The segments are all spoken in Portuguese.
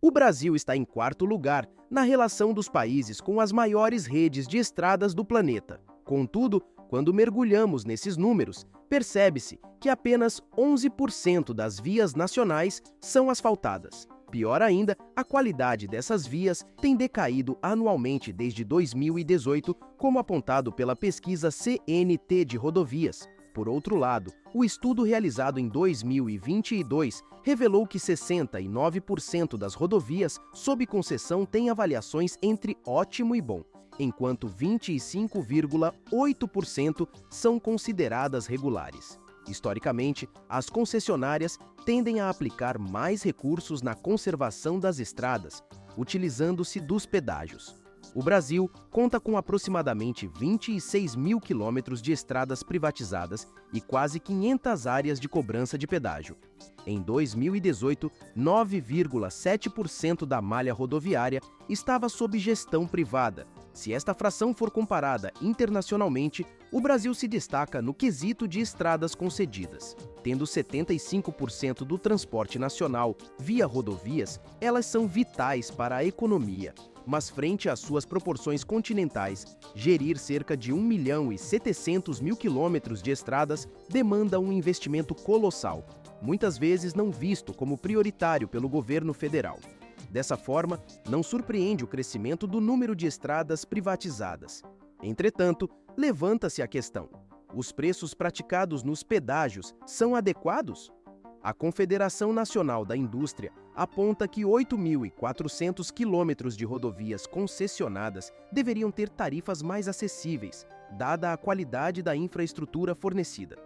O Brasil está em quarto lugar na relação dos países com as maiores redes de estradas do planeta. Contudo, quando mergulhamos nesses números, percebe-se que apenas 11% das vias nacionais são asfaltadas. Pior ainda, a qualidade dessas vias tem decaído anualmente desde 2018, como apontado pela pesquisa CNT de rodovias. Por outro lado, o estudo realizado em 2022 revelou que 69% das rodovias sob concessão têm avaliações entre ótimo e bom, enquanto 25,8% são consideradas regulares. Historicamente, as concessionárias tendem a aplicar mais recursos na conservação das estradas, utilizando-se dos pedágios. O Brasil conta com aproximadamente 26 mil quilômetros de estradas privatizadas e quase 500 áreas de cobrança de pedágio. Em 2018, 9,7% da malha rodoviária estava sob gestão privada. Se esta fração for comparada internacionalmente, o Brasil se destaca no quesito de estradas concedidas. Tendo 75% do transporte nacional via rodovias, elas são vitais para a economia. Mas frente às suas proporções continentais, gerir cerca de 1.700.000 quilômetros de estradas demanda um investimento colossal, muitas vezes não visto como prioritário pelo governo federal. Dessa forma, não surpreende o crescimento do número de estradas privatizadas. Entretanto, levanta-se a questão: os preços praticados nos pedágios são adequados? A Confederação Nacional da Indústria aponta que 8.400 quilômetros de rodovias concessionadas deveriam ter tarifas mais acessíveis, dada a qualidade da infraestrutura fornecida.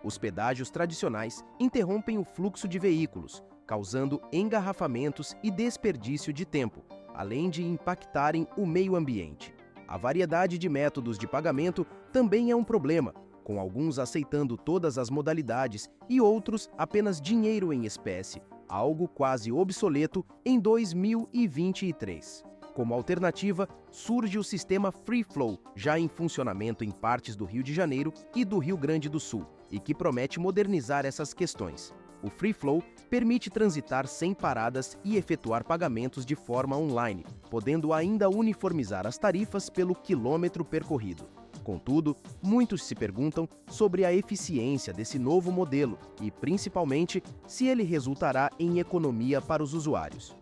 Os pedágios tradicionais interrompem o fluxo de veículos, causando engarrafamentos e desperdício de tempo, além de impactarem o meio ambiente. A variedade de métodos de pagamento também é um problema, com alguns aceitando todas as modalidades e outros apenas dinheiro em espécie, algo quase obsoleto em 2023. Como alternativa, surge o sistema Free Flow, já em funcionamento em partes do Rio de Janeiro e do Rio Grande do Sul, e que promete modernizar essas questões. O Free Flow permite transitar sem paradas e efetuar pagamentos de forma online, podendo ainda uniformizar as tarifas pelo quilômetro percorrido. Contudo, muitos se perguntam sobre a eficiência desse novo modelo e, principalmente, se ele resultará em economia para os usuários.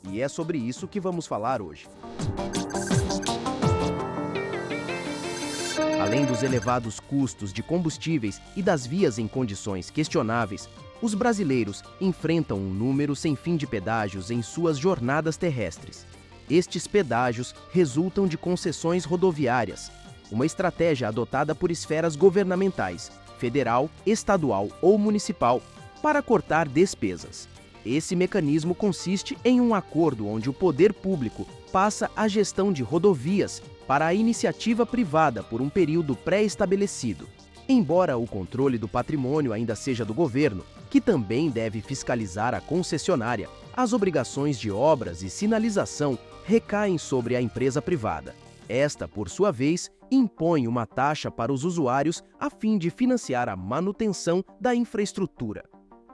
E é sobre isso que vamos falar hoje. Além dos elevados custos de combustíveis e das vias em condições questionáveis, os brasileiros enfrentam um número sem fim de pedágios em suas jornadas terrestres. Estes pedágios resultam de concessões rodoviárias, uma estratégia adotada por esferas governamentais, federal, estadual ou municipal, para cortar despesas. Esse mecanismo consiste em um acordo onde o poder público passa a gestão de rodovias para a iniciativa privada por um período pré-estabelecido. Embora o controle do patrimônio ainda seja do governo, que também deve fiscalizar a concessionária, as obrigações de obras e sinalização recaem sobre a empresa privada. Esta, por sua vez, impõe uma taxa para os usuários a fim de financiar a manutenção da infraestrutura.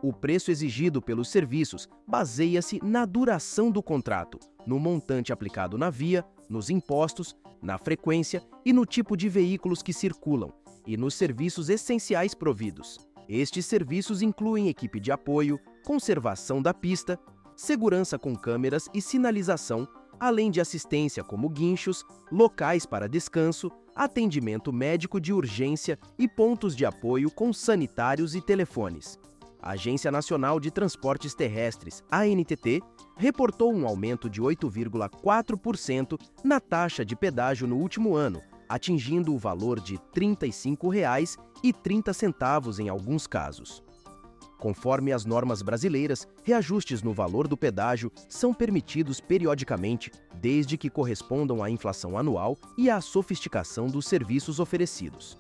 O preço exigido pelos serviços baseia-se na duração do contrato, no montante aplicado na via, nos impostos, na frequência e no tipo de veículos que circulam, e nos serviços essenciais providos. Estes serviços incluem equipe de apoio, conservação da pista, segurança com câmeras e sinalização, além de assistência como guinchos, locais para descanso, atendimento médico de urgência e pontos de apoio com sanitários e telefones. A Agência Nacional de Transportes Terrestres, ANTT, reportou um aumento de 8,4% na taxa de pedágio no último ano, atingindo o valor de R$ 35,30 em alguns casos. Conforme as normas brasileiras, reajustes no valor do pedágio são permitidos periodicamente, desde que correspondam à inflação anual e à sofisticação dos serviços oferecidos.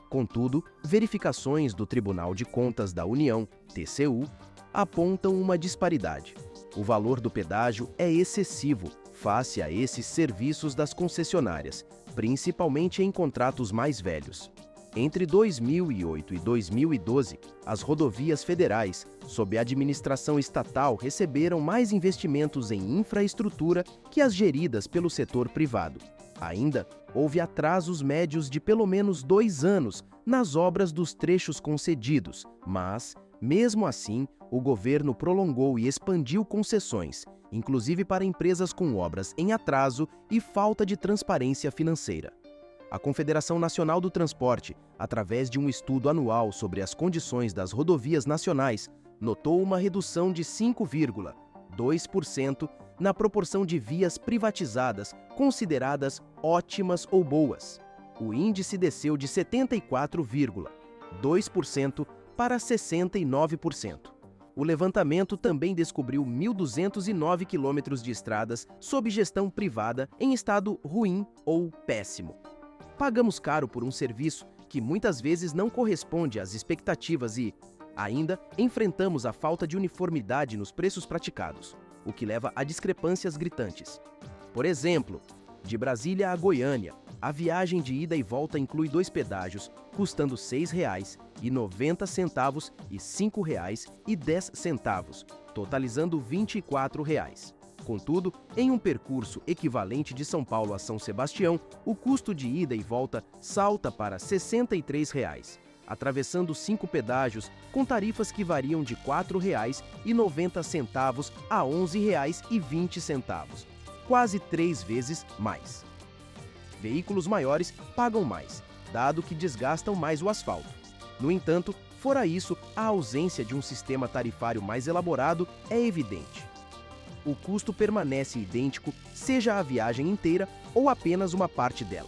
Contudo, verificações do Tribunal de Contas da União, TCU, apontam uma disparidade. O valor do pedágio é excessivo face a esses serviços das concessionárias, principalmente em contratos mais velhos. Entre 2008 e 2012, as rodovias federais, sob administração estatal, receberam mais investimentos em infraestrutura que as geridas pelo setor privado. Ainda houve atrasos médios de pelo menos 2 anos nas obras dos trechos concedidos, mas, mesmo assim, o governo prolongou e expandiu concessões, inclusive para empresas com obras em atraso e falta de transparência financeira. A Confederação Nacional do Transporte, através de um estudo anual sobre as condições das rodovias nacionais, notou uma redução de 5,2% na proporção de vias privatizadas consideradas ótimas ou boas. O índice desceu de 74,2% para 69%. O levantamento também descobriu 1.209 quilômetros de estradas sob gestão privada em estado ruim ou péssimo. Pagamos caro por um serviço que muitas vezes não corresponde às expectativas e, ainda, enfrentamos a falta de uniformidade nos preços praticados, o que leva a discrepâncias gritantes. Por exemplo, de Brasília a Goiânia, a viagem de ida e volta inclui 2 pedágios, custando R$ 6,90 e R$ 5,10, totalizando R$ 24. Contudo, em um percurso equivalente de São Paulo a São Sebastião, o custo de ida e volta salta para R$ 63, atravessando 5 pedágios com tarifas que variam de R$ 4,90 a R$ 11,20, quase 3 vezes mais. Veículos maiores pagam mais, dado que desgastam mais o asfalto. No entanto, fora isso, a ausência de um sistema tarifário mais elaborado é evidente. O custo permanece idêntico, seja a viagem inteira ou apenas uma parte dela.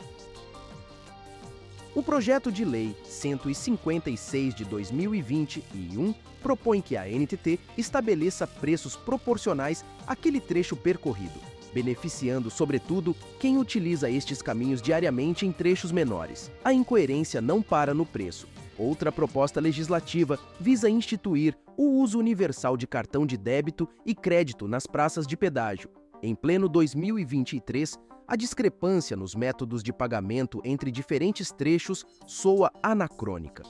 O projeto de lei 156 de 2021 propõe que a ANTT estabeleça preços proporcionais àquele trecho percorrido, beneficiando, sobretudo, quem utiliza estes caminhos diariamente em trechos menores. A incoerência não para no preço. Outra proposta legislativa visa instituir o uso universal de cartão de débito e crédito nas praças de pedágio. Em pleno 2023, a discrepância nos métodos de pagamento entre diferentes trechos soa anacrônica.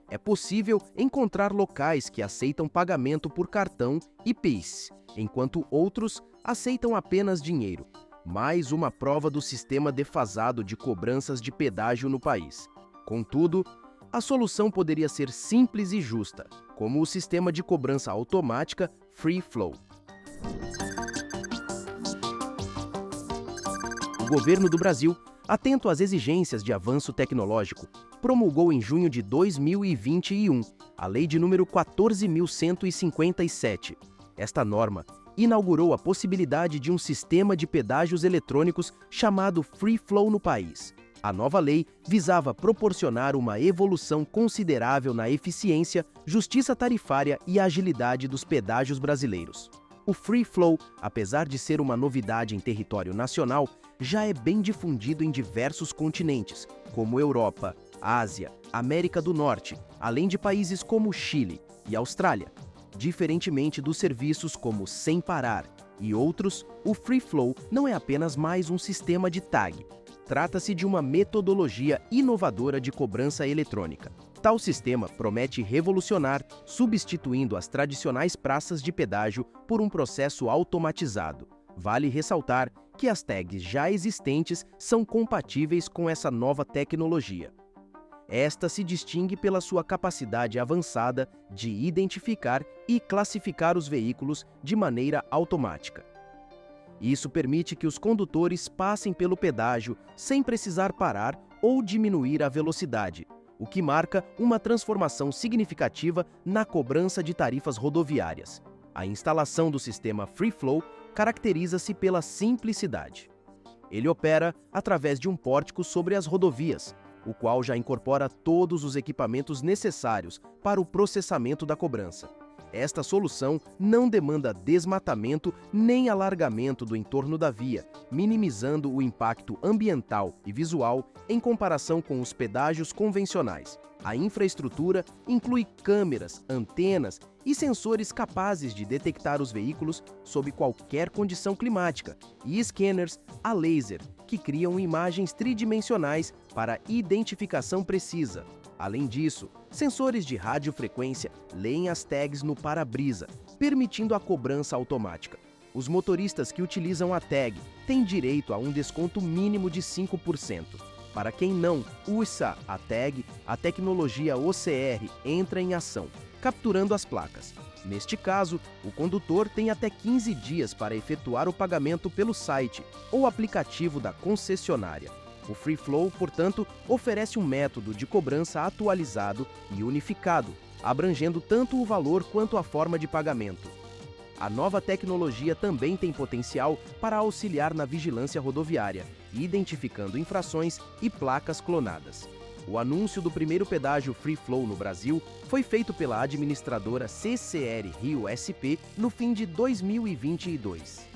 É possível encontrar locais que aceitam pagamento por cartão e PIS, enquanto outros aceitam apenas dinheiro. Mais uma prova do sistema defasado de cobranças de pedágio no país. Contudo, a solução poderia ser simples e justa, como o sistema de cobrança automática Free Flow. O governo do Brasil, atento às exigências de avanço tecnológico, promulgou em junho de 2021 a Lei de número 14.157. Esta norma inaugurou a possibilidade de um sistema de pedágios eletrônicos chamado Free Flow no país. A nova lei visava proporcionar uma evolução considerável na eficiência, justiça tarifária e agilidade dos pedágios brasileiros. O Free Flow, apesar de ser uma novidade em território nacional, já é bem difundido em diversos continentes, como Europa, Ásia, América do Norte, além de países como Chile e Austrália. Diferentemente dos serviços como Sem Parar e outros, o Free Flow não é apenas mais um sistema de tag. Trata-se de uma metodologia inovadora de cobrança eletrônica. Tal sistema promete revolucionar, substituindo as tradicionais praças de pedágio por um processo automatizado. Vale ressaltar que as tags já existentes são compatíveis com essa nova tecnologia. Esta se distingue pela sua capacidade avançada de identificar e classificar os veículos de maneira automática. Isso permite que os condutores passem pelo pedágio sem precisar parar ou diminuir a velocidade, o que marca uma transformação significativa na cobrança de tarifas rodoviárias. A instalação do sistema Free Flow caracteriza-se pela simplicidade. Ele opera através de um pórtico sobre as rodovias, o qual já incorpora todos os equipamentos necessários para o processamento da cobrança. Esta solução não demanda desmatamento nem alargamento do entorno da via, minimizando o impacto ambiental e visual em comparação com os pedágios convencionais. A infraestrutura inclui câmeras, antenas e sensores capazes de detectar os veículos sob qualquer condição climática e scanners a laser que criam imagens tridimensionais para identificação precisa. Além disso, sensores de radiofrequência leem as tags no para-brisa, permitindo a cobrança automática. Os motoristas que utilizam a tag têm direito a um desconto mínimo de 5%. Para quem não usa a tag, a tecnologia OCR entra em ação, capturando as placas. Neste caso, o condutor tem até 15 dias para efetuar o pagamento pelo site ou aplicativo da concessionária. O Free Flow, portanto, oferece um método de cobrança atualizado e unificado, abrangendo tanto o valor quanto a forma de pagamento. A nova tecnologia também tem potencial para auxiliar na vigilância rodoviária, identificando infrações e placas clonadas. O anúncio do primeiro pedágio Free Flow no Brasil foi feito pela administradora CCR Rio SP no fim de 2022.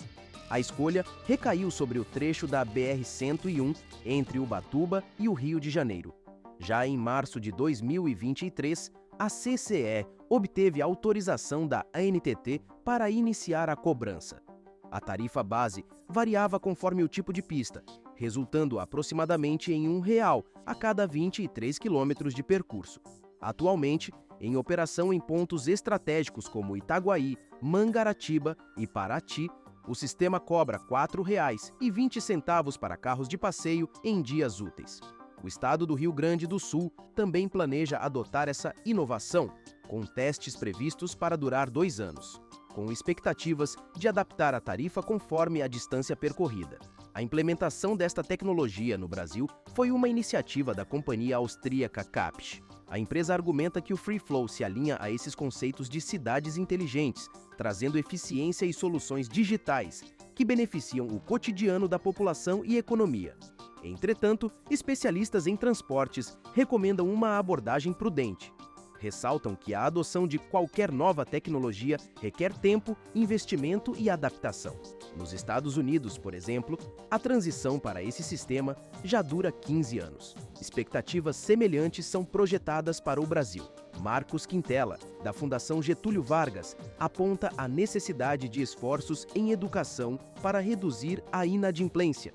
A escolha recaiu sobre o trecho da BR-101 entre Ubatuba e o Rio de Janeiro. Já em março de 2023, a CCE obteve autorização da ANTT para iniciar a cobrança. A tarifa base variava conforme o tipo de pista, resultando aproximadamente em R$ 1 a cada 23 quilômetros de percurso. Atualmente, em operação em pontos estratégicos como Itaguaí, Mangaratiba e Paraty, o sistema cobra R$ 4,20 para carros de passeio em dias úteis. O estado do Rio Grande do Sul também planeja adotar essa inovação, com testes previstos para durar 2 anos, com expectativas de adaptar a tarifa conforme a distância percorrida. A implementação desta tecnologia no Brasil foi uma iniciativa da companhia austríaca Capsch. A empresa argumenta que o Free Flow se alinha a esses conceitos de cidades inteligentes, trazendo eficiência e soluções digitais que beneficiam o cotidiano da população e economia. Entretanto, especialistas em transportes recomendam uma abordagem prudente. Ressaltam que a adoção de qualquer nova tecnologia requer tempo, investimento e adaptação. Nos Estados Unidos, por exemplo, a transição para esse sistema já dura 15 anos. Expectativas semelhantes são projetadas para o Brasil. Marcos Quintela, da Fundação Getúlio Vargas, aponta a necessidade de esforços em educação para reduzir a inadimplência.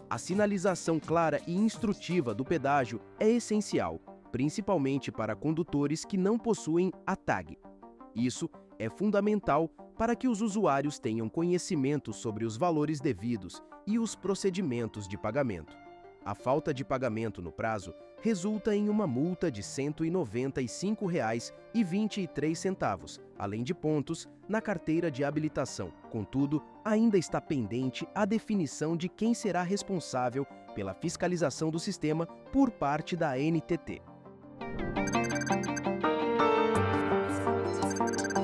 A sinalização clara e instrutiva do pedágio é essencial, principalmente para condutores que não possuem a tag. Isso é fundamental para que os usuários tenham conhecimento sobre os valores devidos e os procedimentos de pagamento. A falta de pagamento no prazo resulta em uma multa de R$ 195,23, além de pontos na carteira de habilitação. Contudo, ainda está pendente a definição de quem será responsável pela fiscalização do sistema por parte da ANTT.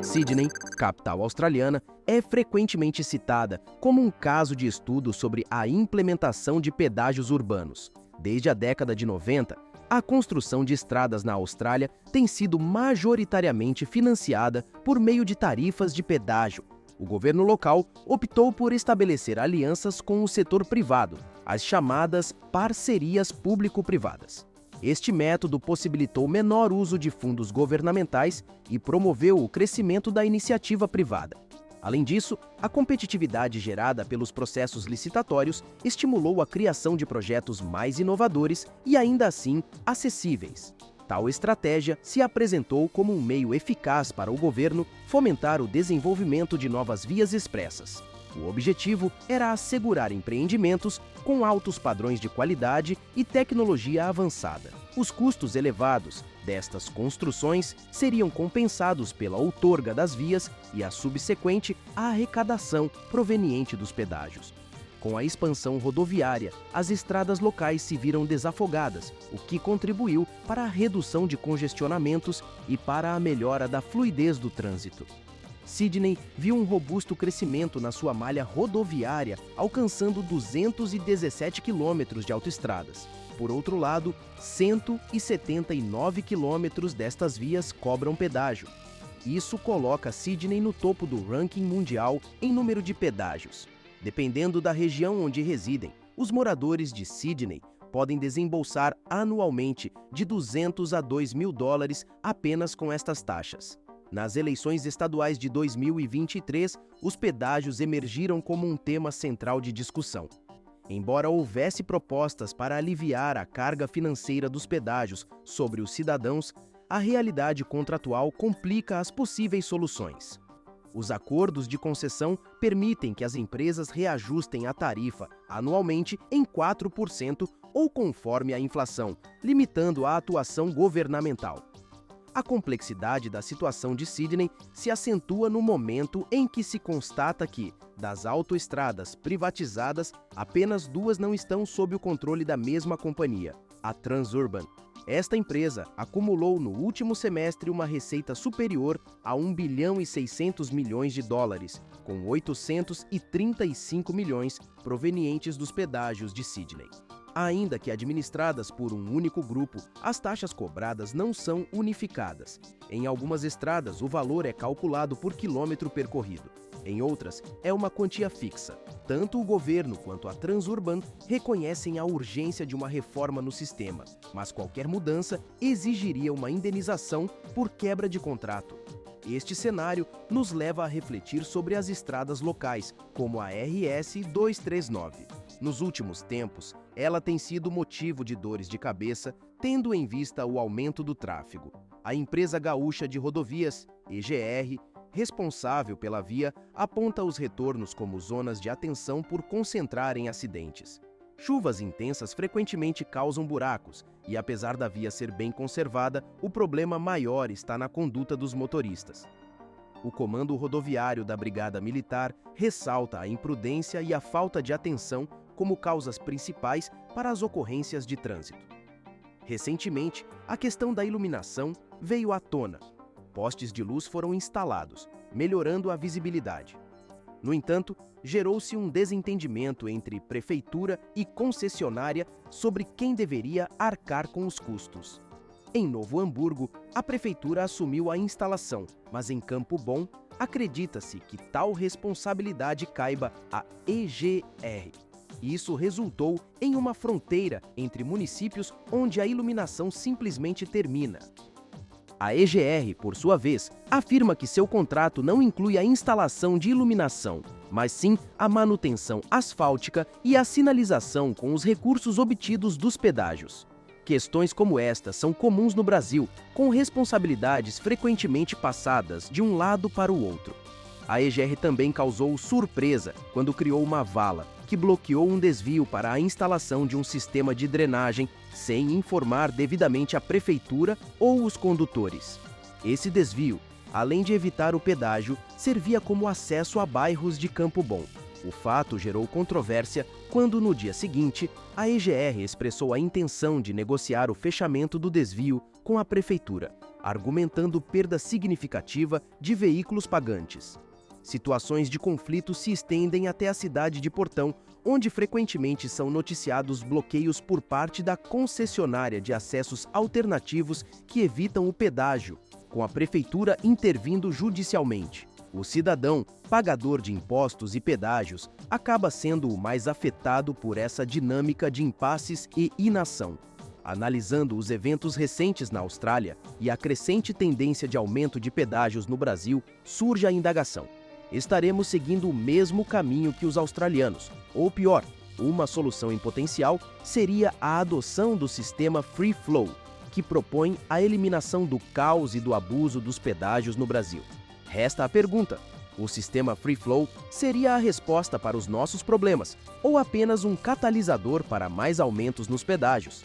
Sydney, capital australiana, é frequentemente citada como um caso de estudo sobre a implementação de pedágios urbanos. Desde a década de 90, a construção de estradas na Austrália tem sido majoritariamente financiada por meio de tarifas de pedágio. O governo local optou por estabelecer alianças com o setor privado, as chamadas parcerias público-privadas. Este método possibilitou menor uso de fundos governamentais e promoveu o crescimento da iniciativa privada. Além disso, a competitividade gerada pelos processos licitatórios estimulou a criação de projetos mais inovadores e, ainda assim, acessíveis. Tal estratégia se apresentou como um meio eficaz para o governo fomentar o desenvolvimento de novas vias expressas. O objetivo era assegurar empreendimentos com altos padrões de qualidade e tecnologia avançada. Os custos elevados destas construções seriam compensados pela outorga das vias e a subsequente arrecadação proveniente dos pedágios. Com a expansão rodoviária, as estradas locais se viram desafogadas, o que contribuiu para a redução de congestionamentos e para a melhora da fluidez do trânsito. Sydney viu um robusto crescimento na sua malha rodoviária, alcançando 217 quilômetros de autoestradas. Por outro lado, 179 quilômetros destas vias cobram pedágio. Isso coloca Sydney no topo do ranking mundial em número de pedágios. Dependendo da região onde residem, os moradores de Sydney podem desembolsar anualmente de $200 a $2.000 apenas com estas taxas. Nas eleições estaduais de 2023, os pedágios emergiram como um tema central de discussão. Embora houvesse propostas para aliviar a carga financeira dos pedágios sobre os cidadãos, a realidade contratual complica as possíveis soluções. Os acordos de concessão permitem que as empresas reajustem a tarifa anualmente em 4% ou conforme a inflação, limitando a atuação governamental. A complexidade da situação de Sydney se acentua no momento em que se constata que, das autoestradas privatizadas, apenas 2 não estão sob o controle da mesma companhia, a Transurban. Esta empresa acumulou no último semestre uma receita superior a 1 bilhão e 600 milhões de dólares, com 835 milhões provenientes dos pedágios de Sydney. Ainda que administradas por um único grupo, as taxas cobradas não são unificadas. Em algumas estradas, o valor é calculado por quilômetro percorrido. Em outras, é uma quantia fixa. Tanto o governo quanto a Transurban reconhecem a urgência de uma reforma no sistema, mas qualquer mudança exigiria uma indenização por quebra de contrato. Este cenário nos leva a refletir sobre as estradas locais, como a RS 239. Nos últimos tempos, ela tem sido motivo de dores de cabeça, tendo em vista o aumento do tráfego. A empresa gaúcha de rodovias, EGR, responsável pela via, aponta os retornos como zonas de atenção por concentrarem acidentes. Chuvas intensas frequentemente causam buracos e, apesar da via ser bem conservada, o problema maior está na conduta dos motoristas. O Comando Rodoviário da Brigada Militar ressalta a imprudência e a falta de atenção como causas principais para as ocorrências de trânsito. Recentemente, a questão da iluminação veio à tona. Postes de luz foram instalados, melhorando a visibilidade. No entanto, gerou-se um desentendimento entre prefeitura e concessionária sobre quem deveria arcar com os custos. Em Novo Hamburgo, a prefeitura assumiu a instalação, mas em Campo Bom, acredita-se que tal responsabilidade caiba à EGR. Isso resultou em uma fronteira entre municípios onde a iluminação simplesmente termina. A EGR, por sua vez, afirma que seu contrato não inclui a instalação de iluminação, mas sim a manutenção asfáltica e a sinalização com os recursos obtidos dos pedágios. Questões como esta são comuns no Brasil, com responsabilidades frequentemente passadas de um lado para o outro. A EGR também causou surpresa quando criou uma vala que bloqueou um desvio para a instalação de um sistema de drenagem sem informar devidamente a prefeitura ou os condutores. Esse desvio, além de evitar o pedágio, servia como acesso a bairros de Campo Bom. O fato gerou controvérsia quando, no dia seguinte, a EGR expressou a intenção de negociar o fechamento do desvio com a prefeitura, argumentando perda significativa de veículos pagantes. Situações de conflito se estendem até a cidade de Portão, onde frequentemente são noticiados bloqueios por parte da concessionária de acessos alternativos que evitam o pedágio, com a prefeitura intervindo judicialmente. O cidadão, pagador de impostos e pedágios, acaba sendo o mais afetado por essa dinâmica de impasses e inação. Analisando os eventos recentes na Austrália e a crescente tendência de aumento de pedágios no Brasil, surge a indagação: estaremos seguindo o mesmo caminho que os australianos? Ou pior, uma solução em potencial seria a adoção do sistema Free Flow, que propõe a eliminação do caos e do abuso dos pedágios no Brasil. Resta a pergunta: o sistema Free Flow seria a resposta para os nossos problemas ou apenas um catalisador para mais aumentos nos pedágios?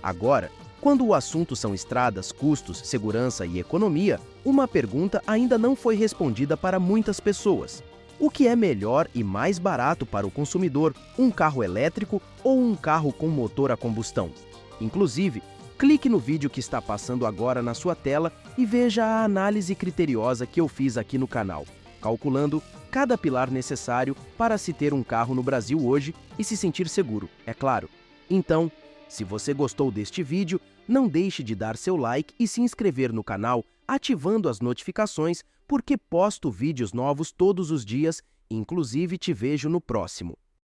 Agora, quando o assunto são estradas, custos, segurança e economia, uma pergunta ainda não foi respondida para muitas pessoas. O que é melhor e mais barato para o consumidor, um carro elétrico ou um carro com motor a combustão? Inclusive, clique no vídeo que está passando agora na sua tela e veja a análise criteriosa que eu fiz aqui no canal, calculando cada pilar necessário para se ter um carro no Brasil hoje e se sentir seguro, é claro. Então, se você gostou deste vídeo, não deixe de dar seu like e se inscrever no canal, ativando as notificações, porque posto vídeos novos todos os dias, inclusive te vejo no próximo.